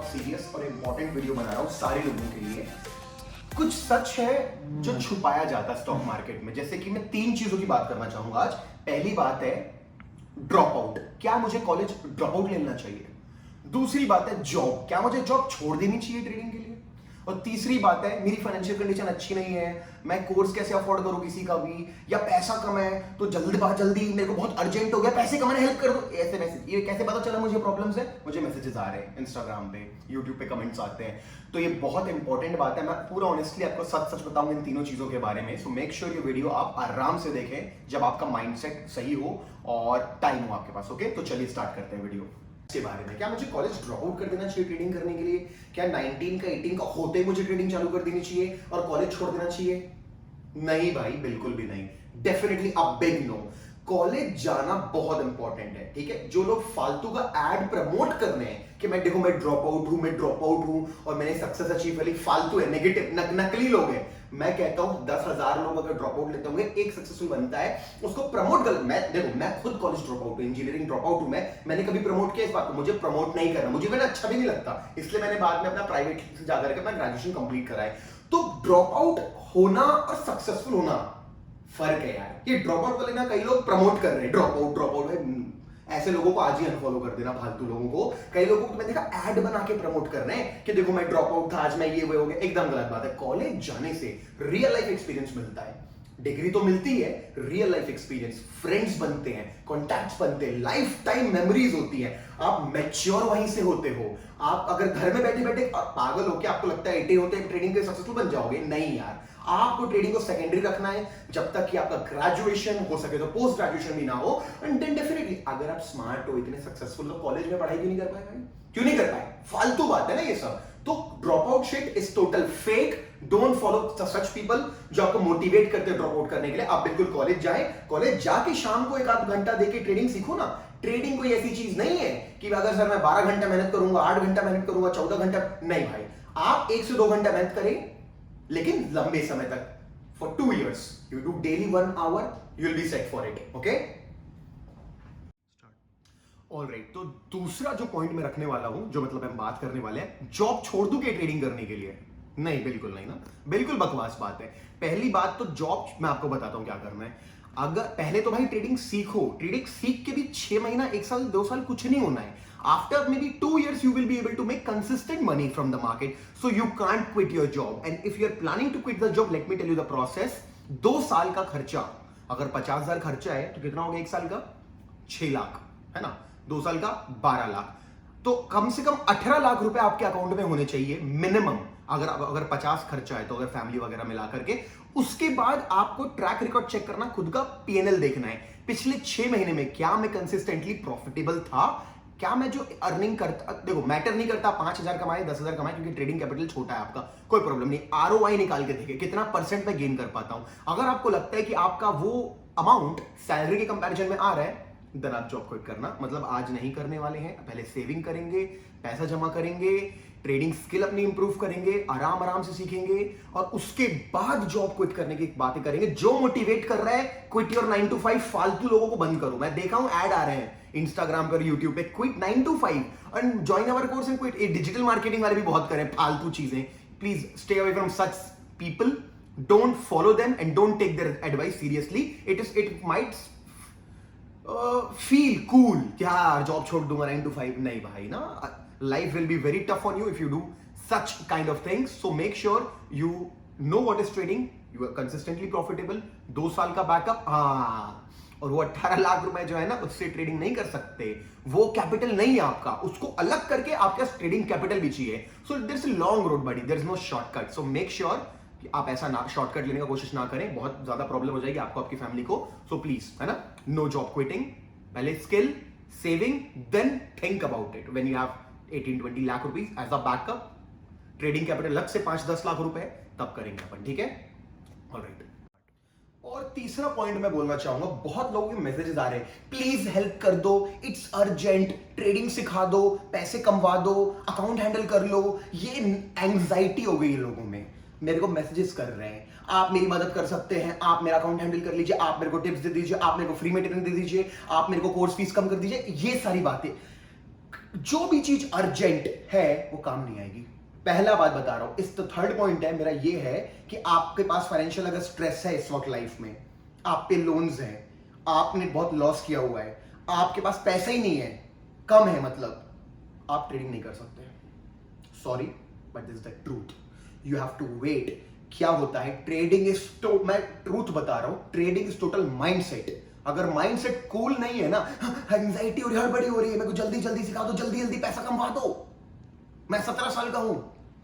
Serious और important video बना रहा हूँ सारे लोगों के लिए। कुछ सच है जो छुपाया जाता है स्टॉक मार्केट में, जैसे कि मैं 3 चीजों की बात करना चाहूंगा आज। पहली बात है ड्रॉप आउट, क्या मुझे कॉलेज ड्रॉप आउट लेना चाहिए। दूसरी बात है जॉब, क्या मुझे जॉब छोड़ देनी चाहिए ट्रेडिंग के लिए। और तीसरी बात है मेरी फाइनेंशियल कंडीशन अच्छी नहीं है, मैं कोर्स कैसे अफोर्ड करूं किसी का भी, या पैसा कम है तो जल्दी मेरे को बहुत अर्जेंट हो गया पैसे कमाने हेल्प कर दो। ऐसे मैसेज, ये कैसे पता चला मुझे प्रॉब्लम्स है, मुझे मैसेजेस आ रहे हैं इंस्टाग्राम पे, यूट्यूब पे कमेंट्स आते हैं। तो ये बहुत इंपॉर्टेंट बात है, मैं पूरा ऑनेस्टली आपको सच सच बताऊंगा इन तीनों चीजों के बारे में। सो मेक श्योर ये वीडियो आप आराम से देखें जब आपका माइंडसेट सही हो और टाइम हो आपके पास। ओके, तो चलिए स्टार्ट करते हैं वीडियो के बारे में। क्या मुझे कॉलेज ड्रॉप आउट कर देना चाहिए ट्रेडिंग करने के लिए? क्या 19 का 18 का होते ही मुझे ट्रेडिंग चालू कर देनी चाहिए और कॉलेज छोड़ देना चाहिए? नहीं भाई, बिल्कुल भी नहीं। Definitely a big no. College जाना बहुत इंपॉर्टेंट है, ठीक है। जो लोग फालतू का एड प्रमोट कर रहे हैं कि मैं देखो मैं ड्रॉप आउट हूं और मैंने सक्सेस अचीव कर ली, फालतू है, नेगेटिव नकली लोग हैं। मैं कहता हूं 10,000 लोग अगर ड्रॉप आउट लेते होंगे, एक सक्सेसफुल बनता है, उसको प्रमोट कर। मैं खुद कॉलेज ड्रॉप आउट हूं, इंजीनियरिंग ड्रॉप आउट हूं। मैंने कभी प्रमोट किया इस बात को? मुझे प्रमोट नहीं करना, मुझे अच्छा भी नहीं लगता, इसलिए मैंने बाद में अपना प्राइवेट से जाकर के अपना ग्रेजुएशन कंप्लीट करा है। तो ड्रॉप आउट होना और सक्सेसफुल होना फर्क है यार। ये ड्रॉप आउट वाले ना कई लोग प्रमोट कर रहे हैं, ड्रॉप आउट ऐसे लोगों को आज ही अनफॉलो कर देना, फालतू लोगों को। कई लोगों को मैंने देखा ऐड बना के प्रमोट कर रहे हैं कि देखो मैं ड्रॉप आउट था, आज मैं ये वो हो गया। एकदम गलत बात है। कॉलेज जाने से रियल लाइफ एक्सपीरियंस मिलता है, डिग्री तो मिलती है, रियल लाइफ एक्सपीरियंस, फ्रेंड्स बनते हैं, कॉन्टैक्ट्स बनते हैं, लाइफ टाइम मेमोरीज होती है। आप मैच्योर वहीं से होते हो। आप अगर घर में बैठे बैठे पागल हो के आपको लगता है 18 होते ट्रेडिंग के सक्सेसफुल बन जाओगे, नहीं यार। आपको ट्रेडिंग को सेकेंडरी रखना है जब तक कि आपका ग्रेजुएशन हो सके, तो पोस्ट ग्रेजुएशन भी ना हो। एंड देन डेफिनेटली अगर आप स्मार्ट हो, इतने सक्सेसफुल हो, कॉलेज में पढ़ाई क्यों नहीं कर पाए भाई? क्यों नहीं कर पाए? फालतू बात है ना ये सब। तो drop out shit is total fake. Don't follow such people जो आपको मोटिवेट करते हैं ड्रॉप आउट करने के लिए। आप बिल्कुल कॉलेज जाए, कॉलेज जाके शाम को 1 आध घंटा देके ट्रेडिंग सीखो ना। ट्रेडिंग कोई ऐसी चीज नहीं है कि अगर सर मैं 12 घंटा मेहनत करूंगा, 8 घंटा मेहनत करूंगा, 14 घंटा, नहीं भाई। आप 1 से 2 घंटा मेहनत करें, लेकिन लंबे समय तक, for 2 years you do daily 1 hour, you'll be set for it. Okay, alright. तो दूसरा जो पॉइंट मैं रखने वाला हूं, जो मतलब हम बात करने वाले हैं, जॉब छोड़ दूं क्या ट्रेडिंग करने के लिए? नहीं, बिल्कुल नहीं ना, बिल्कुल बकवास बात है। पहली बात तो जॉब मैं आपको बताता हूं क्या करना है। अगर पहले तो भाई ट्रेडिंग सीखो, ट्रेडिंग सीख के भी 6 महीना, 1 साल, 2 साल कुछ नहीं होना है। After maybe 2 years, you will be able to make consistent money from the market. So you can't quit your job. And if you are planning to quit the job, let me tell you the process. 2 साल का खर्चा, अगर 50,000 खर्चा है तो कितना हो गया 1 साल का? 6 लाख, है ना। 2 साल का 12 लाख, तो कम से कम 18 लाख रुपए आपके अकाउंट में होने चाहिए मिनिमम। अगर 50 खर्चा है तो, अगर फैमिली वगैरह मिला करके। उसके बाद आपको ट्रैक रिकॉर्ड चेक करना, खुद का पीएनएल देखना है, पिछले 6 महीने में क्या मैं कंसिस्टेंटली प्रॉफिटेबल था, क्या मैं जो अर्निंग करता। देखो मैटर नहीं करता 5,000 कमाए, 10,000 कमाए, क्योंकि ट्रेडिंग कैपिटल छोटा है आपका, कोई प्रॉब्लम नहीं। आरओआई निकाल के देखे कितना परसेंट मैं गेन कर पाता हूं। अगर आपको लगता है कि आपका वो अमाउंट सैलरी के कंपैरिजन में आ रहा है, देन आप जॉब क्विट करना। मतलब आज नहीं करने वाले हैं, पहले सेविंग करेंगे, पैसा जमा करेंगे, ट्रेडिंग स्किल अपनी इंप्रूव करेंगे, आराम आराम से सीखेंगे, और उसके बाद जॉब क्विट करने की बातें करेंगे। जो मोटिवेट कर रहा है क्विट योर 9 to 5, फालतू लोगों को बंद करो। मैं देखा हूं ऐड आ रहे हैं इंस्टाग्राम पर, यूट्यूब पे, quit 9 to 5 and join our course and quit. Digital marketing वाले भी बहुत करें फालतू चीजें। Please stay away from such people, don't follow them and don't take their advice seriously. It might feel cool कि हाँ जॉब छोड़ दूंगा 9 to 5, नहीं भाई ना। Life will be very tough on you if you do such kind of things. So make sure you know what is trading. You are consistently profitable. 2 साल का backup, हाँ। और वो 18 लाख रुपए जो है ना, उससे ट्रेडिंग नहीं कर सकते। वो कैपिटल नहीं है आपका, उसको अलग करके आपके पास ट्रेडिंग कैपिटल भी चाहिए। So there is a long road buddy, there is no shortcut. So make sure कि आप ऐसा ना शॉर्टकट लेने का कोशिश ना करें, बहुत ज्यादा प्रॉब्लम हो जाएगी आपको, आपकी फैमिली को। सो प्लीज, है ना, नो जॉब क्विटिंग। पहले skill, saving, then think about it when you have 18-20 lakh rupees as a backup. Trading capital लग से 5-10 लाख रुपए तब करेंगे अपन, ठीक है। ऑलराइट। और तीसरा पॉइंट मैं बोलना चाहूंगा, बहुत लोगों के मैसेजेस आ रहे हैं, प्लीज हेल्प कर दो, इट्स अर्जेंट, ट्रेडिंग सिखा दो, पैसे कमवा दो, अकाउंट हैंडल कर लो। ये एंग्जाइटी हो गई है लोगों में, मेरे को मैसेजेस कर रहे हैं, आप मेरी मदद कर सकते हैं, आप मेरा अकाउंट हैंडल कर लीजिए, आप मेरे को टिप्स दे दीजिए, आप मेरे को फ्री मटेरियल दे दीजिए, आप मेरे को कोर्स फीस कम कर दीजिए। ये सारी बातें जो भी चीज अर्जेंट है वो काम नहीं आएगी। पहला बात बता रहा हूं, इस तो थर्ड पॉइंट है मेरा ये है कि आपके पास फाइनेंशियल अगर स्ट्रेस है इस वक्त लाइफ में, आप पे लोन्स हैं, आपने बहुत लॉस किया हुआ है, आपके पास पैसा ही नहीं है, कम है मतलब, आप ट्रेडिंग नहीं कर सकते। Sorry but this is the truth, you have to wait. क्या होता है ट्रेडिंग इज मैं ट्रूथ बता रहा हूं, ट्रेडिंग इज टोटल माइंडसेट। अगर माइंडसेट कूल नहीं है ना, एंजाइटी और हड़बड़ी हो रही है, मेरे को जल्दी जल्दी सिखा दो, जल्दी जल्दी पैसा कमा दो। मैं 17 साल का हूं,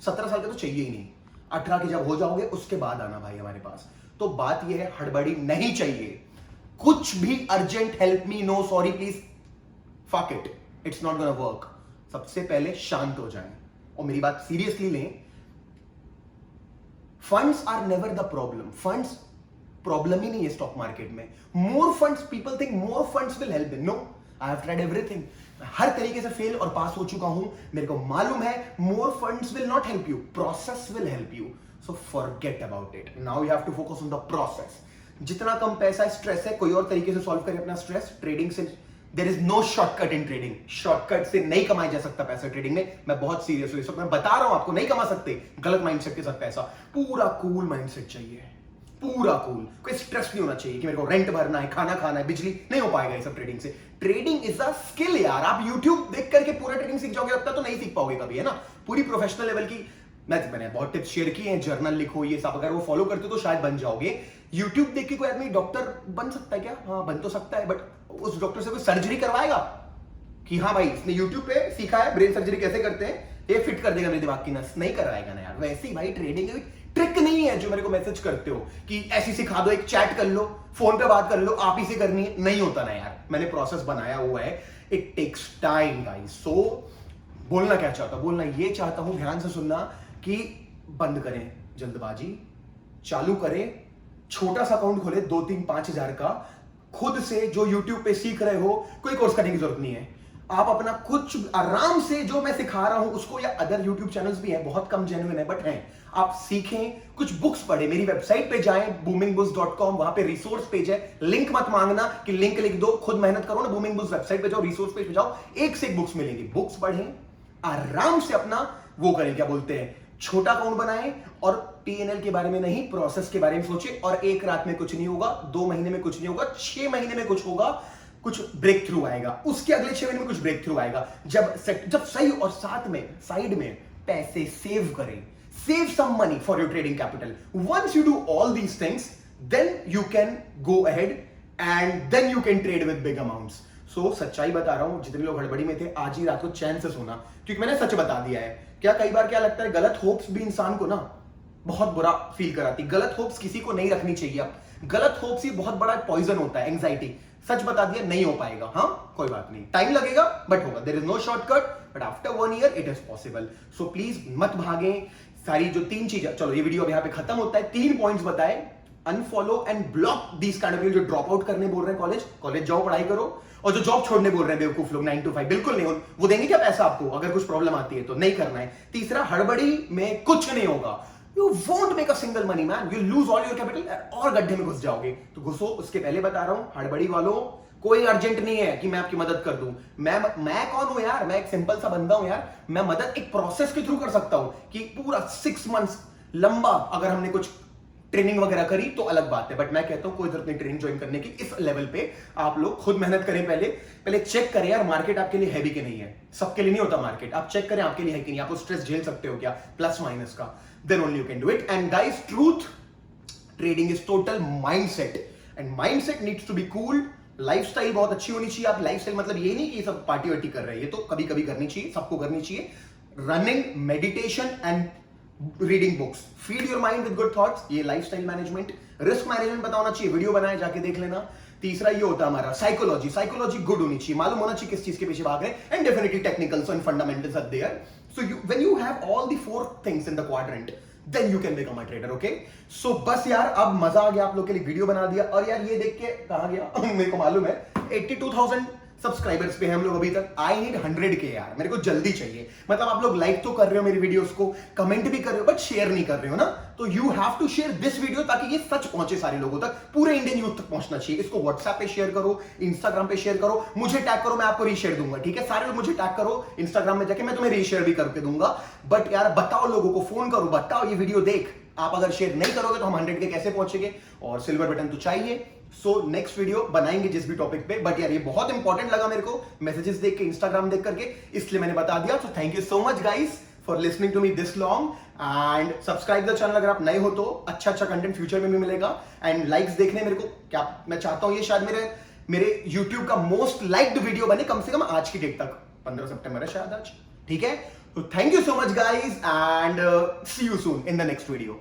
17 साल का तो चाहिए ही नहीं, 18 के जब हो जाओगे उसके बाद आना भाई हमारे पास। तो बात यह है हड़बड़ी नहीं चाहिए, कुछ भी urgent help me know sorry please fuck it, it's not gonna work. सबसे पहले शांत हो जाएं और मेरी बात सीरियसली लें। Funds are never the problem, funds problem ही नहीं है स्टॉक मार्केट में। More funds, people think more funds will help them, no, I have tried everything, हर तरीके से फेल और पास हो चुका हूं, मेरे को मालूम है more funds will not help you, process will help you. So forget about it, now you have to focus on the process. जितना कम पैसा स्ट्रेस है, कोई और तरीके से सॉल्व करें अपना स्ट्रेस। ट्रेडिंग से there is no shortcut in trading, shortcut से नहीं कमाया जा सकता पैसा ट्रेडिंग में। मैं बहुत सीरियस हूं इस वक्त, मैं बता रहा हूं आपको, नहीं कमा सकते गलत माइंडसेट के साथ पैसा। पूरा कूल माइंडसेट चाहिए, पूरा कूल, कोई स्ट्रेस नहीं होना चाहिए कि मेरे को रेंट भरना है, खाना खाना है, बिजली, नहीं हो पाएगा ये सब ट्रेडिंग से। ट्रेडिंग इज अ स्किल यार, आप YouTube देख करके पूरा ट्रेडिंग सीख जाओगे लगता तो नहीं सीख पाओगे कभी, है ना। पूरी प्रोफेशनल लेवल की मैंने बहुत टिप्स शेयर किए हैं, जर्नल लिखो, ये सब अगर वो फॉलो करते हो तो शायद बन जाओगे। YouTube देख के कोई आदमी डॉक्टर बन सकता है क्या? हाँ बन तो सकता है, बट उस डॉक्टर से कोई सर्जरी करवाएगा कि हाँ भाई इसने YouTube पे सीखा है ब्रेन सर्जरी कैसे करते हैं, ये फिट कर देगा मेरे दिमाग की नस? नहीं करवाएगा ना यार। वैसे ही भाई ट्रेडिंग ट्रिक नहीं है जो मेरे को मैसेज करते हो कि ऐसी सिखा दो, एक चैट कर लो, फोन पे बात कर लो, आप ही से करनी है, नहीं होता ना यार। मैंने प्रोसेस बनाया हुआ है, इट टेक्स टाइम गाइस। सो बोलना क्या चाहता हूं, बोलना ये चाहता हूं, ध्यान से सुनना, कि बंद करें जल्दबाजी, चालू करें छोटा सा अकाउंट खोले 2-3-5 हजार का, खुद से जो YouTube पे सीख रहे हो, कोई कोर्स करने की जरूरत नहीं है। आप अपना कुछ आराम से जो मैं सिखा रहा हूं उसको, या अदर YouTube चैनल्स भी हैं, बहुत कम जेन्युइन है बट हैं, आप सीखें, कुछ बुक्स पढ़ें, मेरी वेबसाइट पे जाएं boomingbooks.com, वहां पे रिसोर्स पेज है, लिंक मत मांगना कि लिंक लिख दो, खुद मेहनत करो ना, बूमिंग बुक्स वेबसाइट पे जाओ, रिसोर्स पेज पे जाओ, एक से एक बुक्स मिलेंगी, बुक्स पढ़ें, आराम से अपना वो करें, क्या बोलते हैं, छोटा अकाउंट बनाएं, और P&L के बारे में नहीं, प्रोसेस के बारे में सोचें। और एक रात में कुछ नहीं होगा, 2 महीने में कुछ नहीं होगा, 6 महीने में कुछ होगा, कुछ ब्रेक थ्रू आएगा, उसके अगले 6 महीने में कुछ ब्रेक थ्रू आएगा, जब सही। और साथ में साइड में पैसे सेव करें, save some money for your trading capital. Once you do all these things, then you can go ahead and then you can trade with big amounts. So सच्चाई बता रहा हूं, जितने लोग हड़बड़ी में थे, आज ही रात को चैन से सोना, क्योंकि मैंने सच बता दिया है। क्या कई बार क्या लगता है, गलत होप्स भी इंसान को ना बहुत बुरा फील कराती। गलत होप्स किसी को नहीं रखनी चाहिए। अब गलत होप्स ही बहुत बड़ा पॉइजन होता है, एंजाइटी। सच बता दिया, नहीं हो पाएगा, हाँ कोई बात नहीं, टाइम लगेगा बट होगा, there is no shortcut, but after 1 year it is possible. So please मत भागें। सारी जो 3 चीजें, चलो ये वीडियो अब यहाँ पे खत्म होता है, 3 पॉइंट्स बताए, unfollow and block these kind of, जो ड्रॉप आउट करने बोल रहे हैं कॉलेज जाओ, पढ़ाई करो, और जो जॉब छोड़ने बोल रहे हैं बेवकूफ लोग 9 to 5, बिल्कुल नहीं, वो देंगे क्या पैसा आपको अगर कुछ प्रॉब्लम आती है तो? नहीं करना है। तीसरा, हड़बड़ी में कुछ नहीं होगा, you won't make a single money man, you lose all your capital और गड्ढे में घुस जाओगे। तो घुसो, उसके पहले बता रहा हूं, हड़बड़ी वालों कोई अर्जेंट नहीं है कि मैं आपकी मदद कर दूं। मैं कौन हूं यार, मैं एक सिंपल सा बंदा हूं यार। मैं मदद एक प्रोसेस के थ्रू कर सकता हूं, कि पूरा 6 months लंबा अगर हमने कुछ ट्रेनिंग वगैरह करी तो अलग बात है, बट मैं कहता हूं कोई जरूरत नहीं ट्रेनिंग ज्वाइन करने की। इस लेवल पे आप लोग खुद मेहनत करें, पहले चेक करें यार मार्केट आपके लिए है भी कि नहीं है। सबके लिए नहीं होता मार्केट, आप चेक करें आपके लिए है कि नहीं, आपको स्ट्रेस झेल सकते हो क्या, प्लस माइनस का, then only you can do it. And guys, truth, trading is total mindset, and mindset needs to be cool. Lifestyle बहुत अच्छी होनी चाहिए। आप लाइफस्टाइल मतलब ये नहीं कि सब पार्टी वार्टी कर रहे हैं, ये तो कभी कभी करनी चाहिए, सबको करनी चाहिए। Running, meditation and reading books, feed your mind with good thoughts, ये लाइफस्टाइल मैनेजमेंट। रिस्क मैनेजमेंट बताना चाहिए, वीडियो बनाए, जाके देख लेना। तीसरा ये होता है हमारा साइकोलॉजी गुड होनी चाहिए, मालूम होना चाहिए किस चीज के पीछे भाग रहे हैं, and definitely technicals and fundamentals are there. So when you have all the 4 things in the quadrant, then you can become a trader. Okay, so बस यार अब मजा आ गया, आप लोग के लिए वीडियो बना दिया। और यार ये देख के कहां गया मेरे को मालूम है 82,000 सब्सक्राइबर्स पे हैं हम लोग अभी तक। आई नीड 100K यार, मेरे को जल्दी चाहिए। मतलब आप लोग लाइक तो कर रहे हो मेरी वीडियोस को, कमेंट भी कर रहे हो, बट शेयर नहीं कर रहे हो ना। तो you have to share this video ताकि ये सच पहुंचे सारे लोगों तक, पूरे इंडियन यूथ तक पहुंचना चाहिए। इसको व्हाट्सएप पे शेयर करो, इंस्टाग्राम पे शेयर करो, मुझे टैग करो, मैं आपको रीशेयर दूंगा, ठीक है। सारे लोग मुझे टैग करो इंस्टाग्राम में जाके, मैं तुम्हें रीशेयर भी करके दूंगा। बट यार बताओ लोगों को, फोन करो, बताओ ये वीडियो देख। आप अगर शेयर नहीं करोगे तो हम 100K कैसे पहुंचेंगे? और सिल्वर बटन तो चाहिए। सो नेक्स्ट वीडियो बनाएंगे जिस भी टॉपिक पे। बट यार ये बहुत इंपॉर्टेंट लगा मेरे को, मैसेजेस देख के, इंस्टाग्राम देख करके, इसलिए मैंने बता दिया। So thank you so much guys for listening to me this long, and subscribe the channel अगर आप नए हो तो। अच्छा कंटेंट फ्यूचर में भी मिलेगा। एंड लाइक्स देखने मेरे को, क्या मैं चाहता हूं ये शायद मेरे YouTube का मोस्ट लाइक्ड वीडियो बने कम से कम आज की डेट तक। 15 सितंबर है शायद आज, ठीक है। तो thank you so much guys, and see you soon in the next video.